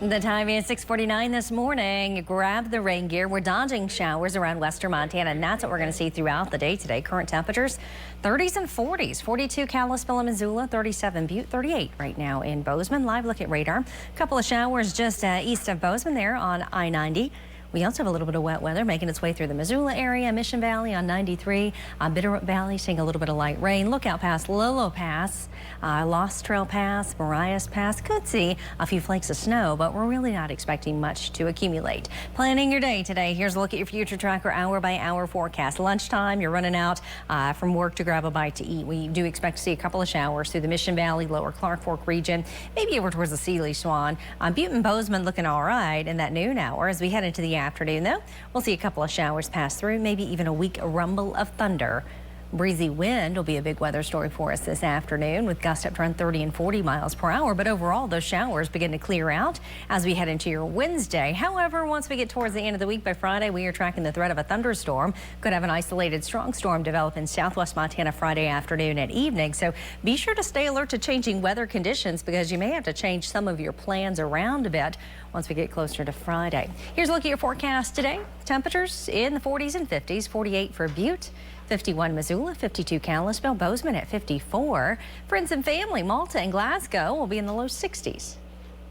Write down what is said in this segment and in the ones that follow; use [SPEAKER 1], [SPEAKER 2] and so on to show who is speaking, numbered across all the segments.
[SPEAKER 1] The time is 6:49 this morning. Grab the rain gear. We're dodging showers around western Montana, and that's what we're going to see throughout the day today. Current temperatures 30s and 40s. 42 Kalispell and Missoula, 37 Butte, 38 right now in Bozeman. Live look at radar. A couple of showers just east of Bozeman there on I-90. We also have a little bit of wet weather making its way through the Missoula area, Mission Valley on 93, Bitterroot Valley seeing a little bit of light rain. Look out past Lolo Pass, Lost Trail Pass, Marias Pass. Could see a few flakes of snow, but we're really not expecting much to accumulate. Planning your day today. Here's a look at your future tracker hour by hour forecast. Lunchtime, you're running out from work to grab a bite to eat. We do expect to see a couple of showers through the Mission Valley, lower Clark Fork region, maybe over towards the Sealy Swan. Butte and Bozeman looking all right in that noon hour. As we head into the afternoon, though, we'll see a couple of showers pass through, maybe even a weak rumble of thunder. Breezy wind will be a big weather story for us this afternoon, with gusts up to around 30 and 40 miles per hour. But overall, those showers begin to clear out as we head into your Wednesday. However, once we get towards the end of the week, by Friday, we are tracking the threat of a thunderstorm. Could have an isolated strong storm develop in southwest Montana Friday afternoon and evening. So be sure to stay alert to changing weather conditions, because you may have to change some of your plans around a bit once we get closer to Friday. Here's a look at your forecast today. Temperatures in the 40s and 50s, 48 for Butte, 51 Missoula, 52 Kalispell, Bozeman at 54. Friends and family, Malta and Glasgow will be in the low 60s.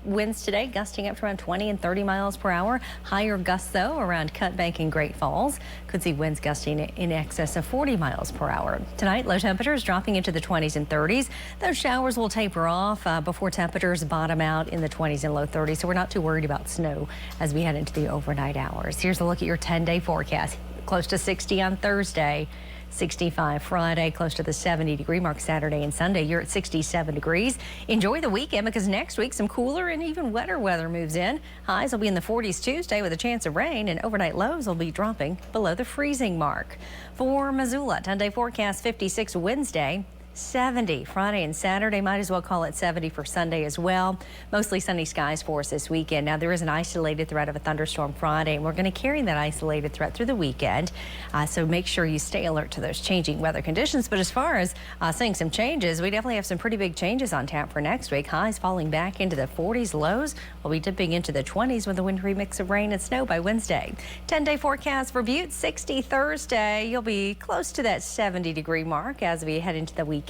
[SPEAKER 1] Winds today gusting up to around 20 and 30 miles per hour. Higher gusts, though, around Cut Bank and Great Falls. Could see winds gusting in excess of 40 miles per hour. Tonight, low temperatures dropping into the 20s and 30s. Those showers will taper off before temperatures bottom out in the 20s and low 30s. So we're not too worried about snow as we head into the overnight hours. Here's a look at your 10-day forecast. Close to 60 on Thursday. 65 Friday, close to the 70-degree mark Saturday and Sunday. You're at 67 degrees. Enjoy the weekend, because next week some cooler and even wetter weather moves in. Highs will be in the 40s Tuesday with a chance of rain, and overnight lows will be dropping below the freezing mark. For Missoula, 10-day forecast 56 Wednesday. 70 Friday and Saturday. Might as well call it 70 for Sunday as well. Mostly sunny skies for us this weekend. Now, there is an isolated threat of a thunderstorm Friday, and we're going to carry that isolated threat through the weekend. So make sure you stay alert to those changing weather conditions. But as far as seeing some changes, we definitely have some pretty big changes on tap for next week. Highs falling back into the 40s. Lows will be dipping into the 20s with a wintry mix of rain and snow by Wednesday. 10-day forecast for Butte, 60 Thursday. You'll be close to that 70-degree mark as we head into the weekend.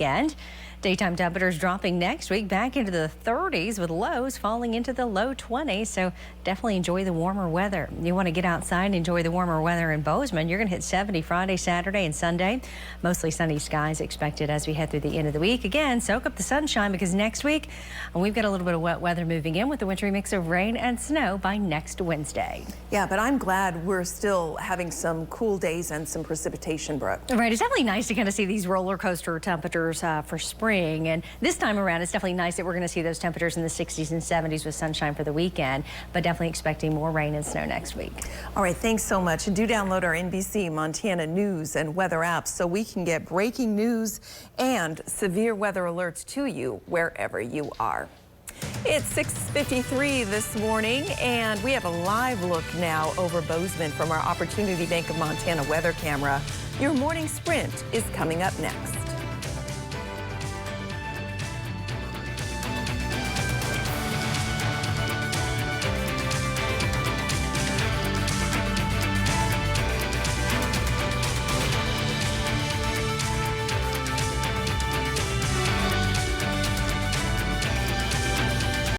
[SPEAKER 1] Daytime temperatures dropping next week back into the 30s, with lows falling into the low 20s. So definitely enjoy the warmer weather. You want to get outside and enjoy the warmer weather in Bozeman. You're going to hit 70 Friday, Saturday, and Sunday. Mostly sunny skies expected as we head through the end of the week. Again, soak up the sunshine, because next week we've got a little bit of wet weather moving in with the wintry mix of rain and snow by next Wednesday.
[SPEAKER 2] Yeah, but I'm glad we're still having some cool days and some precipitation, Brooke.
[SPEAKER 1] Right. It's definitely nice to kind of see these roller coaster temperatures for spring. And this time around, it's definitely nice that we're going to see those temperatures in the 60s and 70s with sunshine for the weekend, but definitely expecting more rain and snow next week.
[SPEAKER 2] All right, thanks so much. And do download our NBC Montana news and weather apps so we can get breaking news and severe weather alerts to you wherever you are. It's 6:53 this morning, and we have a live look now over Bozeman from our Opportunity Bank of Montana weather camera. Your morning sprint is coming up next.